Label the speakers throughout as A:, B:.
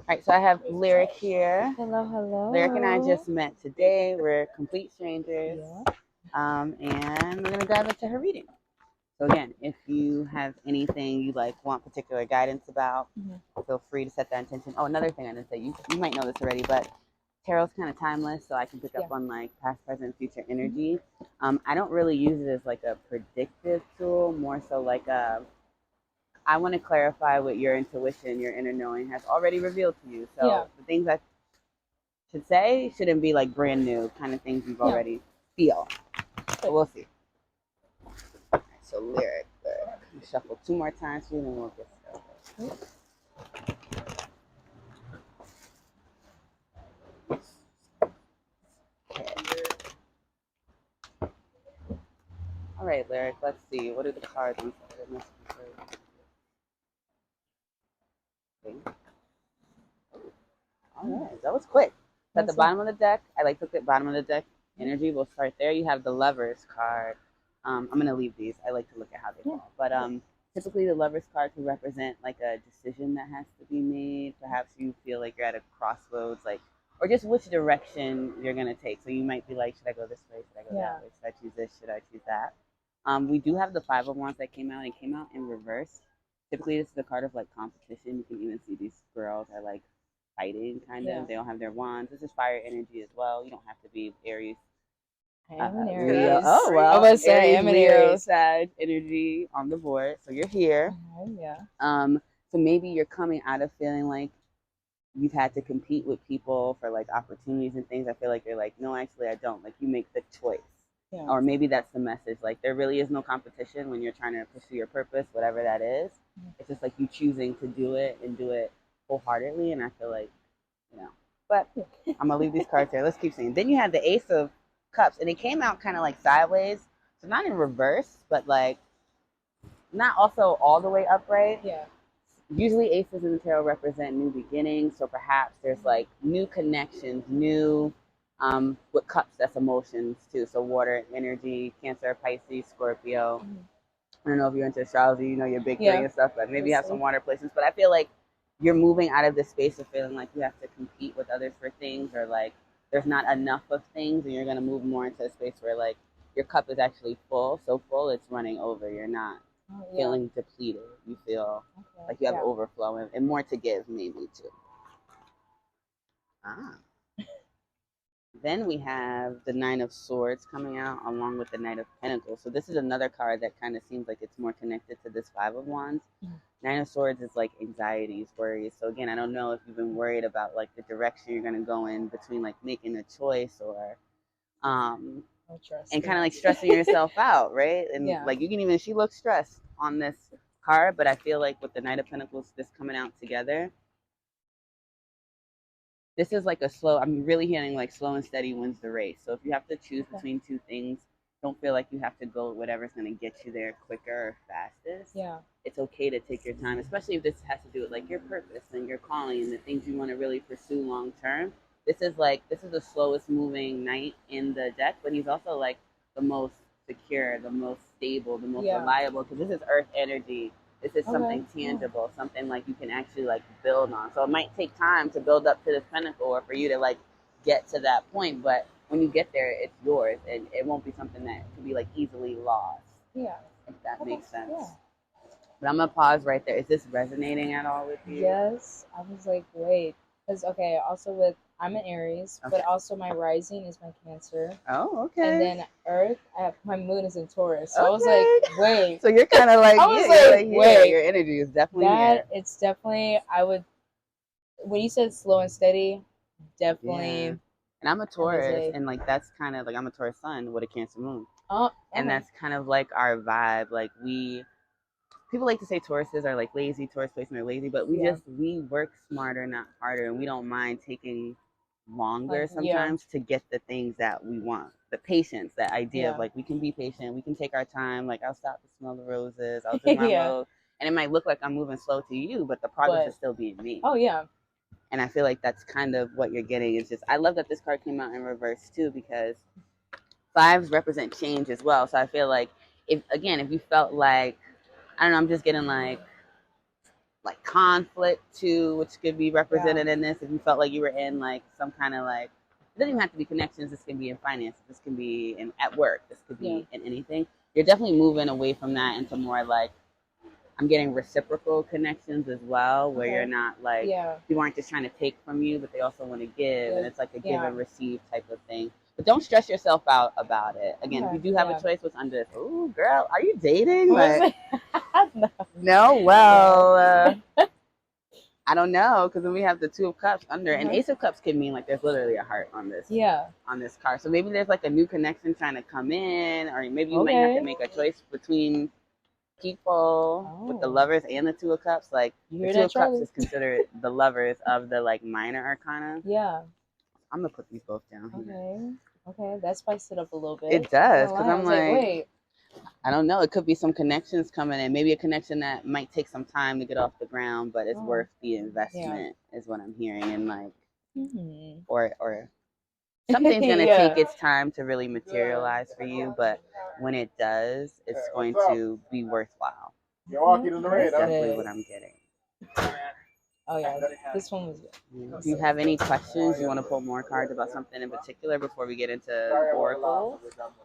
A: All right, so I have Lyric here.
B: Hello, hello.
A: Lyric and I just met today. We're complete strangers.
B: Yeah.
A: And we're gonna dive into her reading. So again, if you have anything you want particular guidance about, feel free to set that intention. Oh, another thing I didn't say, you might know this already, but tarot's kind of timeless, so I can pick up on past, present, future energy. I don't really use it as a predictive tool, more so I want to clarify what your intuition, your inner knowing has already revealed to you. So the things I should say shouldn't be brand new kind of things you've already feel. So we'll see. Right, so lyric. Shuffle 2 more times for you, and then we'll get started. Okay. All right, lyric. Let's see. What are the cards on side? All right, that was quick. So at the bottom of the deck, I took the bottom of the deck energy. We'll start there. You have the Lovers card. I'm gonna leave these. I like to look at how they fall. But typically the Lovers card can represent a decision that has to be made. Perhaps you feel like you're at a crossroads, or just which direction you're gonna take. So you might be like, should I go this way? Should I go that way? Should I choose this? Should I choose that? We do have the Five of Wands that came out and came out in reverse. Typically, this is the card of competition. You can even see these girls are fighting, kind of. They don't have their wands. This is fire energy as well. You don't have to be Aries.
B: I am an Aries.
A: Oh, well.
B: I was saying, I'm an Aries.
A: Sag energy on the board. So you're here.
B: Yeah.
A: So maybe you're coming out of feeling like you've had to compete with people for opportunities and things. I feel like you're no, actually, I don't. You make the choice. Yeah. Or maybe that's the message. There really is no competition when you're trying to pursue your purpose, whatever that is. It's just you choosing to do it and do it wholeheartedly. And I feel but I'm gonna leave these cards here. Let's keep seeing. Then you have the Ace of Cups, and it came out kind of sideways, so not in reverse, but not also all the way upright.
B: Yeah.
A: Usually aces in the tarot represent new beginnings, so perhaps there's new connections, new with cups, that's emotions too. So water energy, Cancer, Pisces, Scorpio. I don't know if you're into astrology, your big three and stuff, but maybe you have some water placements. But I feel you're moving out of this space of feeling you have to compete with others for things, or there's not enough of things, and you're going to move more into a space where your cup is actually full, so full it's running over. You're not feeling depleted. You feel like you have overflow and more to give, maybe too. Then we have the Nine of Swords coming out along with the Knight of Pentacles. So this is another card that kind of seems like it's more connected to this Five of Wands. Nine of Swords is anxieties, worries. So again, I don't know if you've been worried about the direction you're going to go in between making a choice or and kind of stressing yourself out, right? And you can even, she looks stressed on this card, but I feel with the Knight of Pentacles, this coming out together, this is a slow, I'm really hearing slow and steady wins the race. So if you have to choose between two things, don't feel like you have to go with whatever's going to get you there quicker or fastest.
B: Yeah.
A: It's okay to take your time, especially if this has to do with your purpose and your calling and the things you want to really pursue long term. This is the slowest moving knight in the deck, but he's also the most secure, the most stable, the most reliable, because this is earth energy. This is something tangible, something you can actually build on. So it might take time to build up to this pinnacle or for you to get to that point, but when you get there, it's yours, and it won't be something that can be easily lost.
B: Yeah.
A: If that makes sense. Yeah. But I'm gonna pause right there. Is this resonating at all with you?
B: Yes. I was wait, because also I'm an Aries, but also my rising is my Cancer.
A: Oh, okay.
B: And then Earth, my moon is in Taurus. So I was wait.
A: So you're kind of I was
B: wait.
A: Your energy is definitely here.
B: It's definitely, when you said slow and steady, definitely.
A: Yeah. And I'm a Taurus, and that's kind of I'm a Taurus sun with a Cancer moon. Oh. And that's kind of our vibe. People like to say Tauruses are lazy, Taurus placement are lazy, but we work smarter, not harder, and we don't mind taking longer sometimes to get the things that we want. The patience, that idea of we can be patient, we can take our time. I'll stop to smell the roses, I'll do my move, and it might look like I'm moving slow to you, but the progress is still being made.
B: Oh yeah.
A: And I feel that's kind of what you're getting. Is just, I love that this card came out in reverse too, because fives represent change as well. So I feel if you felt I don't know, I'm just getting like conflict too, which could be represented in this. If you felt like you were in like some kind of like, it doesn't even have to be connections. This can be in finances. This can be in at work. This could be in anything. You're definitely moving away from that into more like, I'm getting reciprocal connections as well, where you're not like, people aren't just trying to take from you, but they also want to give, and it's like a give and receive type of thing. But don't stress yourself out about it. Again, if you do have a choice, what's under this? Ooh, girl, are you dating? Like, no, well, I don't know, because then we have the Two of Cups under, and Ace of Cups can mean like there's literally a heart on this. On this card, so maybe there's like a new connection trying to come in, or maybe you might have to make a choice between people with the Lovers and the Two of Cups. Like the Two of Cups is considered the Lovers of the like minor arcana. I'm gonna put these both down here.
B: Okay, that spiced it up a little bit.
A: It does, because I'm like, wait, I don't know. It could be some connections coming in. Maybe a connection that might take some time to get off the ground, but it's worth the investment, is what I'm hearing. And like, or something's gonna take its time to really materialize for you, but when it does, it's going to be worthwhile. That's definitely what I'm getting.
B: Oh yeah, this one was good.
A: Do you have any questions? You want to pull more cards about something in particular before we get into oracles?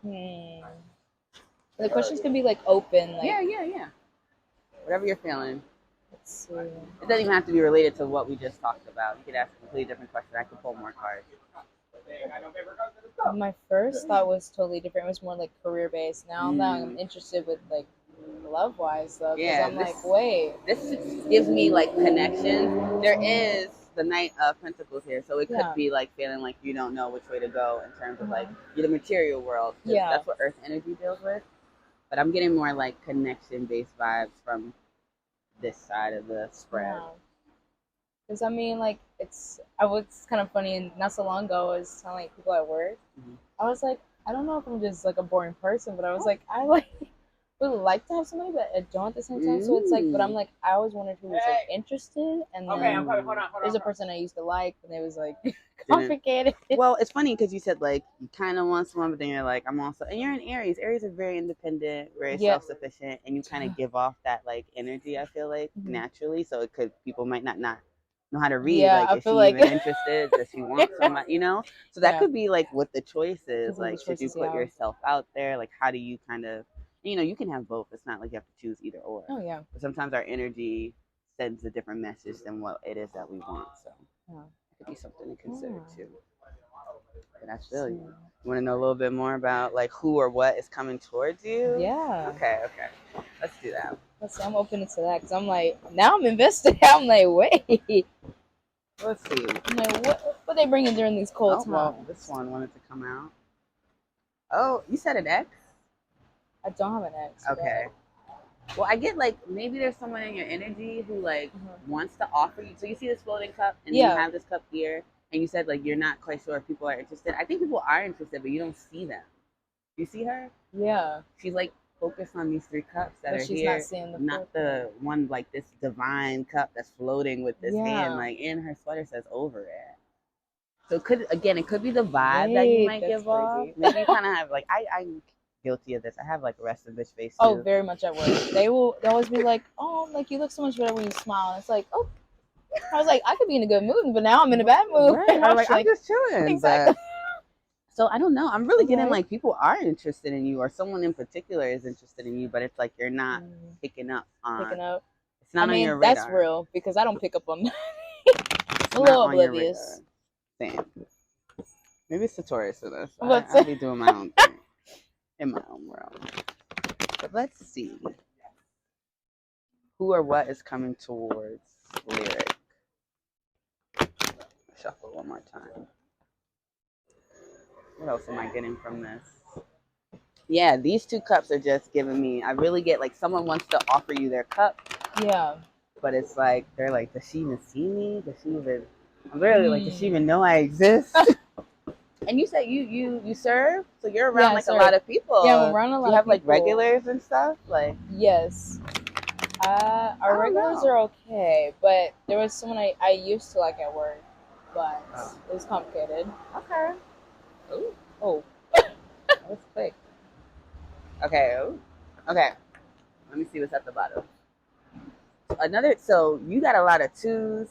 B: The questions can be like open. Like,
A: yeah. Whatever you're feeling.
B: Let's see.
A: It doesn't even have to be related to what we just talked about. You could ask a completely different question. I could pull more cards.
B: My first thought was totally different. It was more like career based. Now I'm interested with like love wise though. Yeah. I'm like, wait.
A: This gives me like connection. There is the Knight of Pentacles here, so it could be like feeling like you don't know which way to go in terms of like the material world. That's what Earth energy deals with. But I'm getting more like connection based vibes from this side of the spread.
B: Because I mean, like, it's kind of funny, and not so long ago, I was telling like people at work. I was like, I don't know if I'm just like a boring person, but I was like, I like would like to have somebody, but I don't at the same time. So it's like, but I'm like, I always wondered who was like interested, and then there's a person I used to like, and it was like complicated.
A: Well, it's funny because you said like you kind of want someone, but then you're like, I'm also, and you're in Aries. Aries are very independent, very self-sufficient, and you kind of give off that like energy. I feel like naturally, so it could, people might not know how to read. Like, is she even interested? Does she want somebody? You know, so that could be like what the choice is. Like, should you put yourself out there? Like, how do you kind of, you know, you can have both. It's not like you have to choose either or.
B: Oh yeah.
A: But sometimes our energy sends a different message than what it is that we want. So it could be something to consider too. But I feel you. You want to know a little bit more about like who or what is coming towards you?
B: Yeah.
A: Okay. Let's do that.
B: I'm open to that because I'm like, now I'm invested. I'm like, wait.
A: Let's see.
B: I'm like, what they bringing during these cold times?
A: Well, this one wanted to come out. Oh, you said an X?
B: I don't have an X.
A: Okay. Well, I get like maybe there's someone in your energy who like wants to offer you. So you see this floating cup, and you have this cup here, and you said like you're not quite sure if people are interested. I think people are interested, but you don't see them. You see her?
B: Yeah.
A: She's like focused on these three cups that
B: but
A: are
B: she's
A: here.
B: Not seeing
A: the one like this divine cup that's floating with this hand like in her sweater says over it. So it could be the vibe that you might give off. Maybe you kind of have like I'm guilty of this. I have like a rest of bitch face too.
B: Oh, very much at work. They always be like, oh, like you look so much better when you smile. And it's like, oh, I was like, I could be in a good mood, but now I'm in a bad mood.
A: Right. I'm just chilling. Exactly. So I don't know. I'm really getting like people are interested in you, or someone in particular is interested in you, but it's like you're not picking up on. It's not on your radar.
B: That's real because I don't pick up on. I'm a little oblivious.
A: Same. Maybe it's the Taurus in us. I'll be doing my own thing in my own world. But let's see. Who or what is coming towards Lyric? Shuffle one more time. What else am I getting from this? Yeah, these two cups are just giving me, I really get like someone wants to offer you their cup.
B: Yeah.
A: But it's like, they're like, does she even see me? Does she even, I'm really like, does she even know I exist? And you said you serve? So you're around like a lot of people.
B: Yeah, I'm around a lot of people.
A: You have like regulars and stuff? Like,
B: yes. Our regulars are okay, but there was someone I used to like at work, but it was complicated.
A: Okay. Ooh. Oh. That was quick. Okay. Ooh. Okay. Let me see what's at the bottom. So you got a lot of twos.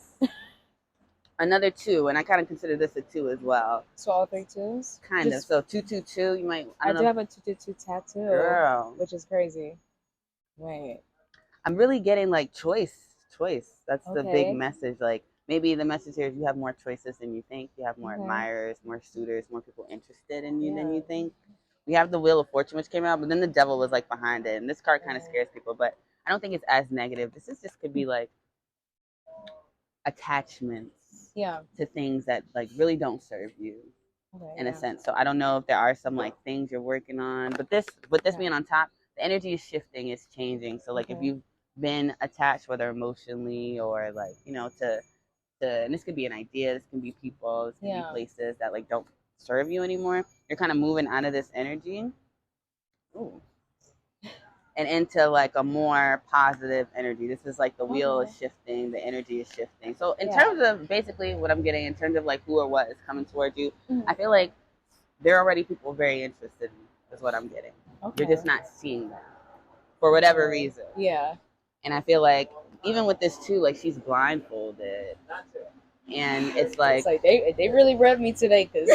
A: Another two, and I kind of consider this a two as well.
B: So all 3 twos?
A: Kind of. So 222. You might.
B: I do have a 222 tattoo.
A: Girl,
B: which is crazy. Wait.
A: I'm really getting like choice. That's the big
B: Okay.
A: message. Like maybe the message here is you have more choices than you think. You have more
B: Okay.
A: admirers, more suitors, more people interested in you than
B: Yeah.
A: you think. We have the Wheel of Fortune, which came out, but then the devil was like behind it. And this card kind of scares people, but I don't think it's as negative. This is just could be like attachments
B: Yeah.
A: to things that like really don't serve you
B: Okay,
A: in a sense. So I don't know if there are some like things you're working on, but this with this being on top, the energy is shifting, it's changing. So like if you've been attached, whether emotionally or like, you know, to and this could be an idea, this can be people, this can be places that like don't serve you anymore. You're kind of moving out of this energy. Ooh. And into like a more positive energy. This is like the wheel is shifting, the energy is shifting. So in terms of basically what I'm getting in terms of like who or what is coming towards you, I feel like there are already people very interested in you, is what I'm getting. You're just not seeing that for whatever reason.
B: Yeah.
A: And I feel like even with this too, like she's blindfolded. And it's like
B: they really read me today because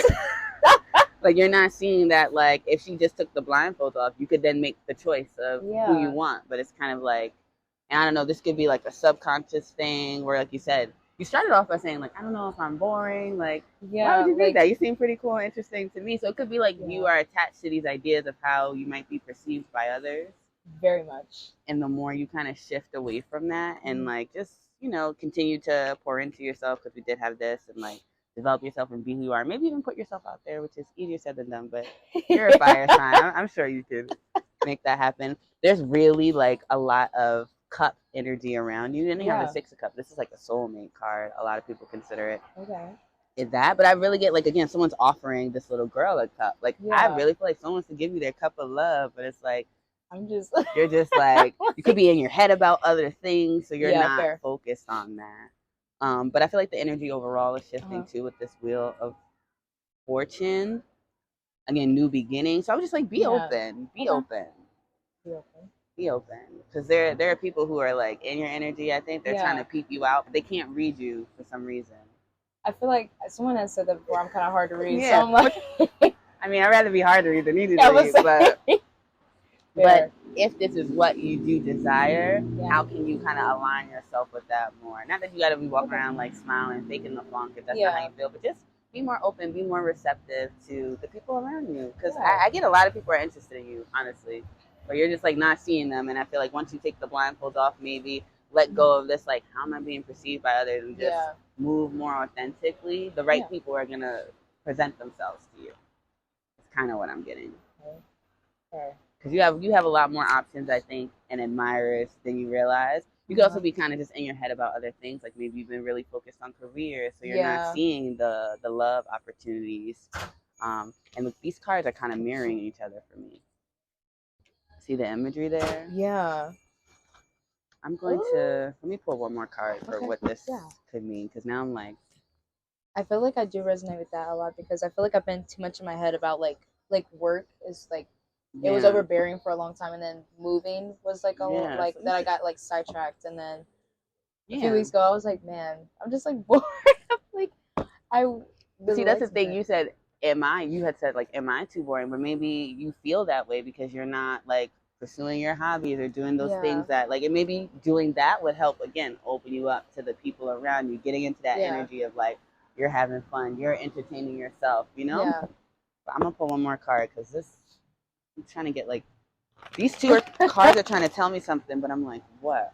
A: like you're not seeing that like if she just took the blindfold off, you could then make the choice of who you want. But it's kind of like, and I don't know, this could be like a subconscious thing where like you said, you started off by saying like, I don't know if I'm boring. Like, why would you think that? You seem pretty cool and interesting to me. So it could be like you are attached to these ideas of how you might be perceived by others.
B: Very much.
A: And the more you kind of shift away from that and like just, you know, continue to pour into yourself, because we did have this, and like develop yourself and be who you are. Maybe even put yourself out there, which is easier said than done, but you're a fire sign. I'm sure you could make that happen. There's really like a lot of cup energy around you. And you have the 6 of Cups. This is like a soulmate card. A lot of people consider it.
B: Okay.
A: Is that, but I really get like, again, someone's offering this little girl a cup. Like I really feel like someone wants to give you their cup of love, but it's like you're just like you could be in your head about other things, so you're not focused on that. But I feel like the energy overall is shifting too with this Wheel of Fortune. Again, new beginning. So I was just like, be open, be open, be open, because there are people who are like in your energy. I think they're trying to peep you out, but they can't read you for some reason.
B: I feel like someone has said that before. I'm kind of hard to read. So I'm like,
A: I mean, I'd rather be hard to read than easy to read, but if this is what you do desire, how can you kind of align yourself with that more? Not that you got to be walking around like smiling, faking the funk if that's not how you feel, but just be more open, be more receptive to the people around you. Because I get a lot of people are interested in you, honestly, but you're just like not seeing them. And I feel like once you take the blindfold off, maybe let go of this, like, how am I being perceived by others, and just move more authentically, the right people are going to present themselves to you. It's kind of what I'm getting. Because you have a lot more options, I think, and admirers than you realize. You could also be kind of just in your head about other things. Like maybe you've been really focused on career, so you're not seeing the love opportunities. And these cards are kind of mirroring each other for me. See the imagery there?
B: Yeah.
A: I'm going to, let me pull one more card for what this could mean, because now I'm like.
B: I feel like I do resonate with that a lot, because I feel like I've been too much in my head about like work is like, it was overbearing for a long time, and then moving was like a like that I got like sidetracked, and then a few weeks ago I was like, man, I'm just like bored. Like really
A: that's the thing. You said, you had said like, am I too boring? But maybe you feel that way because you're not like pursuing your hobbies or doing those things that like, and maybe doing that would help again open you up to the people around you, getting into that energy of like you're having fun, you're entertaining yourself, you know. But I'm gonna pull one more card because I'm trying to get like, these two cards are trying to tell me something, but I'm like, what?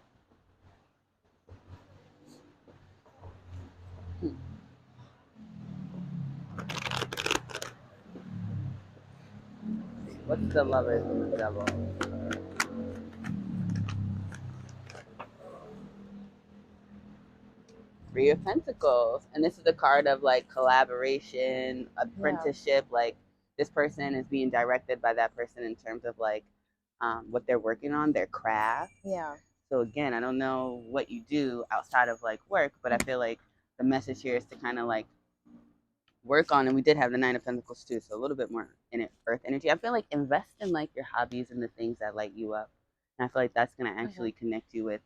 A: What's the Lovers and the Devil? Three of Pentacles. And this is a card of like collaboration, apprenticeship. Like this person is being directed by that person in terms of like what they're working on, their craft. So again, I don't know what you do outside of like work, but I feel like the message here is to kind of like work on, and we did have the Nine of Pentacles too, so a little bit more in it, earth energy. I feel like invest in like your hobbies and the things that light you up, and I feel like that's going to actually connect you with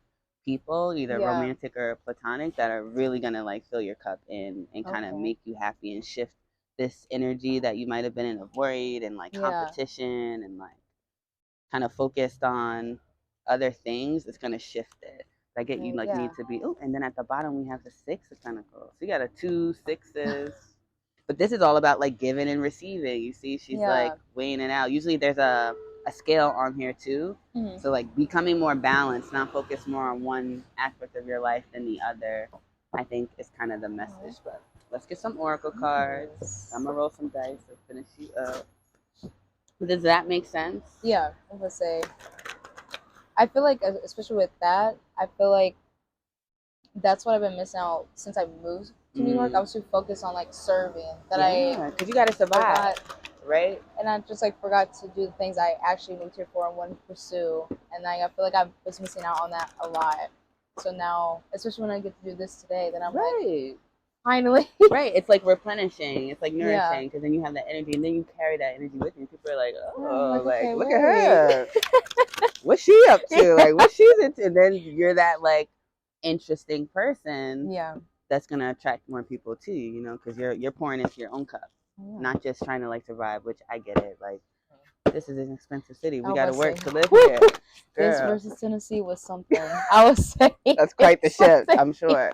A: people, either
B: Yeah.
A: romantic or platonic, that are really gonna like fill your cup in and kind of
B: Okay.
A: make you happy and shift this energy that you might have been in of worried and like
B: Yeah.
A: competition and like kind of focused on other things. It's gonna shift it. I get you like
B: Yeah.
A: need to be. Oh, and then at the bottom we have the 6 of Pentacles. So you got a 2 6s. But this is all about like giving and receiving. You see, she's like weighing it out. Usually there's a scale on here too.
B: Mm-hmm.
A: So like becoming more balanced, not focus more on one aspect of your life than the other, I think is kind of the message. But let's get some oracle cards. I'm gonna roll some dice to finish you up. Does that make sense?
B: Yeah, I'm gonna say. I feel like, especially with that, I feel like that's what I've been missing out since I moved to New York. I was too focused on like serving that
A: because you gotta survive, right?
B: And I just like forgot to do the things I actually moved here for and wanted to pursue. And like I feel like I was missing out on that a lot. So now, especially when I get to do this today, then I'm like, finally.
A: Right. It's like replenishing. It's like nourishing because then you have that energy and then you carry that energy with you. And people are like, oh, like
B: okay,
A: look at her. What's she up to? Like, what she's into? And then you're that like interesting person.
B: Yeah.
A: That's gonna attract more people to you, you know, because you're pouring into your own cup, not just trying to like survive. Which I get it. Like, this is an expensive city. We gotta work to live here.
B: This versus Tennessee was something. I was saying
A: that's quite the shift, I'm sure.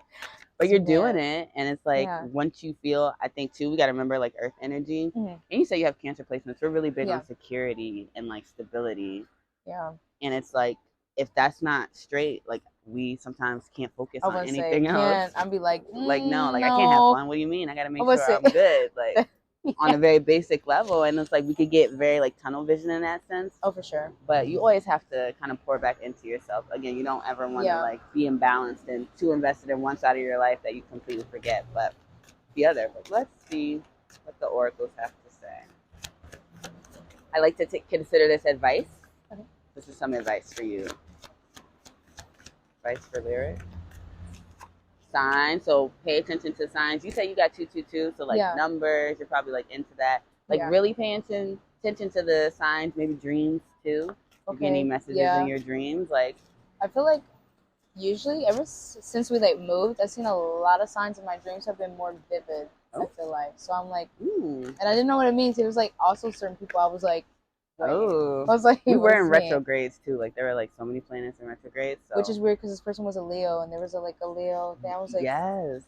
A: But you're doing it, and it's like once you feel, I think too, we got to remember like earth energy. And you say you have Cancer placements. We're really big on security and like stability.
B: Yeah.
A: And it's like if that's not straight, like we sometimes can't focus on anything else.
B: I'd be like,
A: no, like I can't have fun. What do you mean? I got to make sure I'm good, like on a very basic level. And it's like we could get very like tunnel vision in that sense.
B: Oh, for sure.
A: But you always have to kind of pour back into yourself. Again, you don't ever want to like be imbalanced and too invested in one side of your life that you completely forget, but the other. But let's see what the oracles have to say. I like to consider this advice. Okay. This is some advice for you. Advice for lyric. Signs. So pay attention to signs. You say you got 222, so like numbers. You're probably like into that. Like really paying attention to the signs. Maybe dreams too. Okay. If you get any messages in your dreams, like
B: I feel like usually ever since we like moved, I've seen a lot of signs in my dreams have been more vivid. I feel like so I'm like, and I didn't know what it means. It was like also certain people. I was like. I was like,
A: we were in retrogrades too. Like there were like so many planets in retrogrades, so.
B: Which is weird because this person was a Leo, and there was a Leo thing. I was like,
A: yes.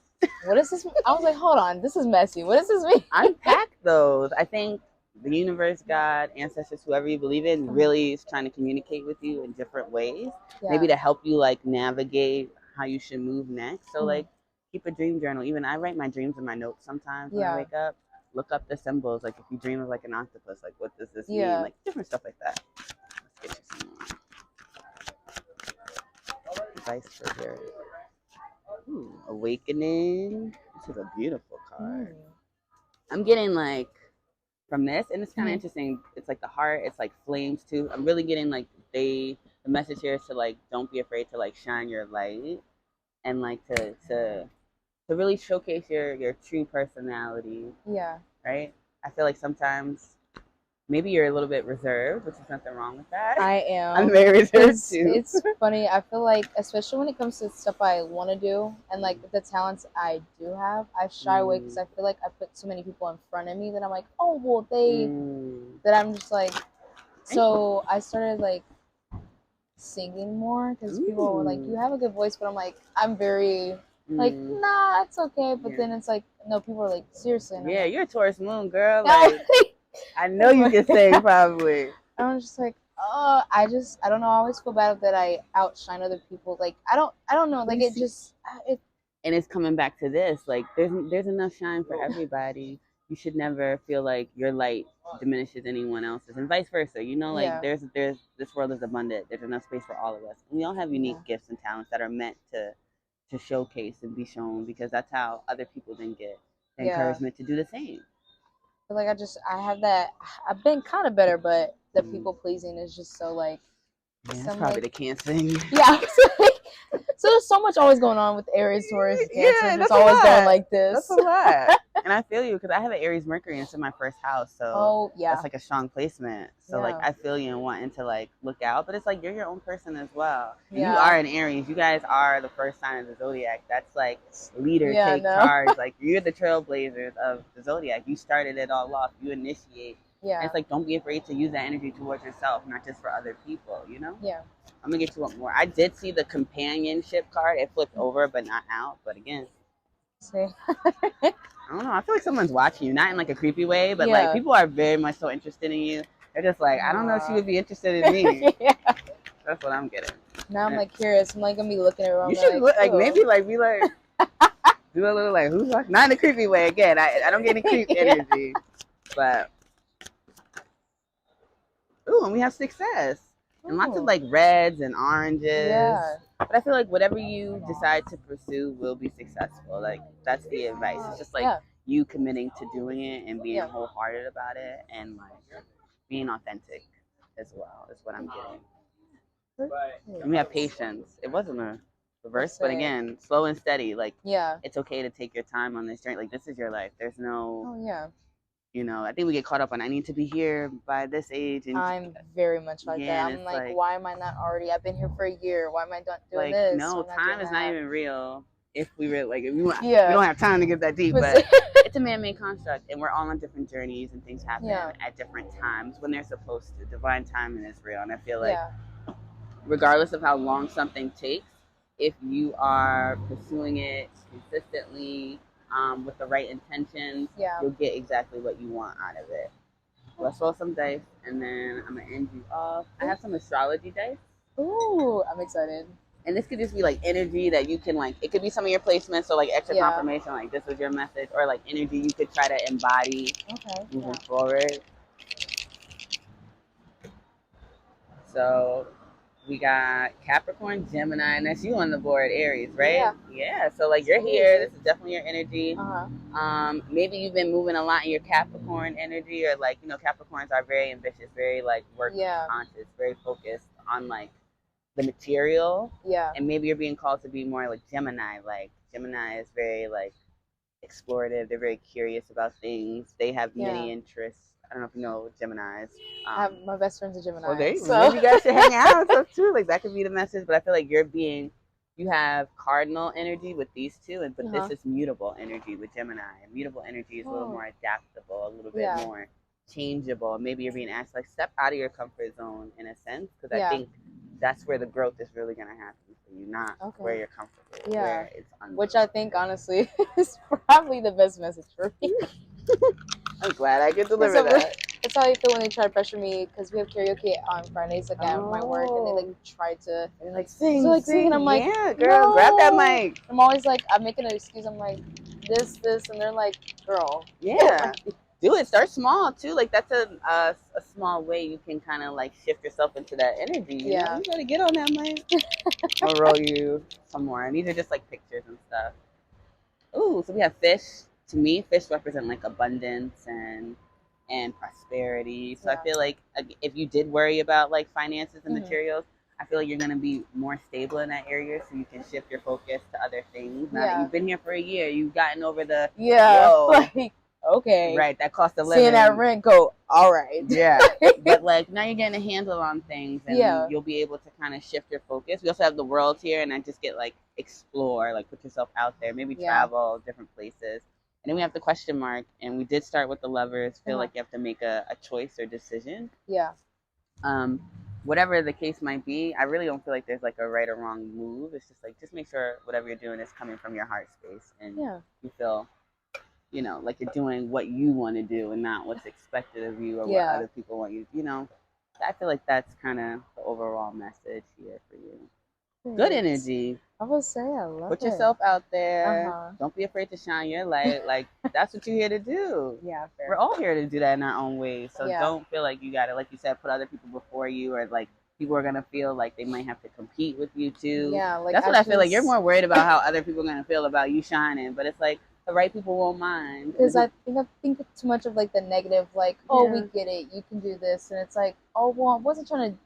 B: What is this? I was like, hold on, this is messy. What does this mean?
A: Unpack those. I think the universe, God, ancestors, whoever you believe in, really is trying to communicate with you in different ways. Maybe to help you like navigate how you should move next. So like, keep a dream journal. Even I write my dreams in my notes sometimes when I wake up. Look up the symbols. Like if you dream of like an octopus, like what does this mean? Like different stuff like that. Let's get you some more. Advice for here. Awakening. This is a beautiful card. I'm getting like from this, and it's kind of interesting. It's like the heart. It's like flames too. I'm really getting like the message here is to like don't be afraid to like shine your light and like to really showcase your true personality. Yeah. Right? I feel like sometimes maybe you're a little bit reserved, which is nothing wrong with that.
B: I am.
A: I'm very reserved too.
B: It's funny. I feel like, especially when it comes to stuff I want to do and like the talents I do have, I shy away because I feel like I put so many people in front of me that I'm like, oh, well, that I'm just like, so I started like singing more because people were like, you have a good voice, but I'm like, I'm very... Like, nah, it's okay. But then it's like, no, people are like, seriously.
A: Yeah, like, you're a Taurus moon, girl. Like, I know you can sing, probably.
B: I'm just like, I don't know. I always feel bad that I outshine other people. Like, I don't know. Like, it just,
A: and it's coming back to this. Like, there's enough shine for everybody. You should never feel like your light diminishes anyone else's, and vice versa. You know, like there's this world is abundant. There's enough space for all of us, and we all have unique gifts and talents that are meant to showcase and be shown, because that's how other people then get the encouragement to do the same.
B: Like I have that. I've been kind of better, but the people pleasing is just so like.
A: That's probably the Cancer in you.
B: Yeah. So there's so much always going on with Aries, Taurus, Cancer. It's always going like this.
A: That's a lot. And I feel you because I have an Aries Mercury and it's in my first house, so
B: Oh yeah.
A: that's like a strong placement. So like
B: Yeah.
A: I feel you and wanting to like look out, but it's like you're your own person as well. And you
B: Yeah.
A: are an Aries. You guys are the first sign of the zodiac. That's like leader,
B: Yeah,
A: take
B: no.
A: charge. Like you're the trailblazers of the zodiac. You started it all off. You initiate.
B: Yeah.
A: And it's like don't be afraid to use that energy towards yourself, not just for other people. You know.
B: Yeah.
A: I'm gonna get you one more. I did see the companionship card. It flipped over, but not out. But again.
B: See.
A: I don't know. I feel like someone's watching you, not in like a creepy way, but
B: Yeah.
A: like people are very much so interested in you. They're just like, I don't know if she would be interested in me.
B: Yeah.
A: That's what I'm getting.
B: Now I'm like curious. I'm like gonna be looking around.
A: You should like
B: "Ew."
A: maybe like be like do a little like who's watching? Not in a creepy way. Again, I don't get any creep
B: Yeah.
A: energy, but ooh, and we have success and lots of
B: Ooh.
A: like reds and oranges.
B: Yeah.
A: But I feel like whatever you decide to pursue will be successful. Like that's the advice. It's just like
B: Yeah.
A: you committing to doing it and being
B: Yeah.
A: wholehearted about it and like being authentic as well is what I'm getting. And we have patience. It wasn't a reverse, but again, slow and steady. Like
B: Yeah.
A: it's okay to take your time on this journey. Like this is your life. There's no,
B: Oh yeah.
A: you know, I think we get caught up on I need to be here by this age. And
B: I'm very much like
A: yeah,
B: that.
A: and
B: I'm
A: it's
B: like, why am I not already? I've been here for a year. Why am I not doing
A: like
B: this?
A: no, time is not even real. If we were like, if we,
B: Yeah.
A: we don't have time to get that deep, but it's a man-made construct, and we're all on different journeys, and things happen at different times when they're supposed to. Divine timing is real, and I feel like, regardless of how long something takes, if you are pursuing it consistently with the right intentions, you'll get exactly what you want out of it. Let's roll some dice, and then I'm gonna end you off. I have some astrology dice.
B: Ooh, I'm excited.
A: And this could just be like energy that you can like, it could be some of your placements, so like extra confirmation, like this was your message, or like energy you could try to embody moving forward. So we got Capricorn, Gemini, and that's you on the board, Aries, right? Yeah. So like you're here. This is definitely your energy. Maybe you've been moving a lot in your Capricorn energy, or like, you know, Capricorns are very ambitious, very like work conscious, very focused on like the material. And maybe you're being called to be more like Gemini. Like Gemini is very like explorative. They're very curious about things. They have many interests. I don't know if you know Geminis.
B: My best friend's a Gemini.
A: Well, maybe you guys should hang out and stuff too. Like that could be the message. But I feel like you have cardinal energy with these two, but this is mutable energy with Gemini. And mutable energy is a little more adaptable, a little bit more changeable. Maybe you're being asked like step out of your comfort zone in a sense, because I think that's where the growth is really going to happen for you, not where you're comfortable. Where it's
B: which I think honestly is probably the best message for me.
A: I'm glad I could deliver that.
B: That's how I feel when they try to pressure me, because we have karaoke on Fridays like at my work, and they like try to
A: like sing,
B: so, like, sing, and I'm like,
A: yeah, girl, grab that mic.
B: I'm always like, I'm making an excuse. I'm like, this, and they're like, girl,
A: do it. Start small too. Like that's a small way you can kind of like shift yourself into that energy. You know? You gotta get on that mic. I'll roll you some more. And these are just like pictures and stuff. Ooh, so we have fish. To me, fish represent like abundance and prosperity. So I feel like if you did worry about like finances and materials, I feel like you're gonna be more stable in that area, so you can shift your focus to other things. Now that you've been here for a year, you've gotten over the
B: like, okay,
A: right, that cost of living.
B: Seeing that rent go, all right,
A: but like now you're getting a handle on things, and you'll be able to kind of shift your focus. We also have the world here, and I just get like explore, like put yourself out there, maybe travel different places. And then we have the question mark, and we did start with the lovers. Feel like you have to make a choice or decision. Whatever the case might be, I really don't feel like there's like a right or wrong move. It's just like, just make sure whatever you're doing is coming from your heart space, and you feel, you know, like you're doing what you want to do and not what's expected of you or what other people want you. You know, I feel like that's kind of the overall message here for you. Good energy.
B: I will say, I love it.
A: Put yourself out there. Don't be afraid to shine your light. Like that's what you're here to do.
B: Fair.
A: We're all here to do that in our own ways. So don't feel like you gotta, like you said, put other people before you, or like people are gonna feel like they might have to compete with you too.
B: Like
A: that's what I feel like. You're more worried about how other people are gonna feel about you shining, but it's like the right people won't mind.
B: Because I think too much of like the negative, like, oh, we get it, you can do this, and it's like, oh, well, I wasn't trying to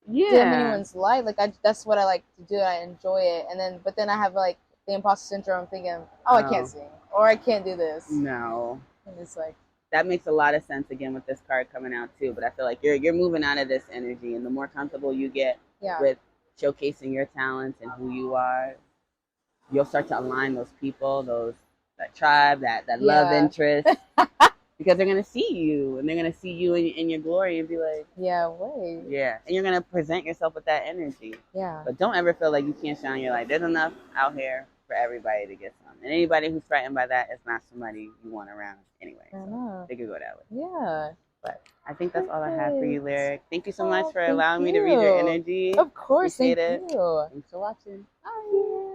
B: dim anyone's light. Like that's what I like to do. I enjoy it, and then but then I have like the imposter syndrome, thinking, oh, I can't sing, or I can't do this.
A: No.
B: And it's like,
A: that makes a lot of sense again with this card coming out too. But I feel like you're moving out of this energy, and the more comfortable you get with showcasing your talents and who you are, you'll start to align those people, that tribe, that love interest, because they're gonna see you, and they're gonna see you in your glory, and be like, and you're gonna present yourself with that energy. But don't ever feel like you can't shine your light. There's enough out here for everybody to get some, and anybody who's frightened by that is not somebody you want around anyway. So they could go that way. But I think that's all I have for you, Lyric. Thank you so much for allowing me to read your energy.
B: Of course,
A: Appreciate
B: thank
A: it.
B: you.
A: Thanks for watching.
B: Bye.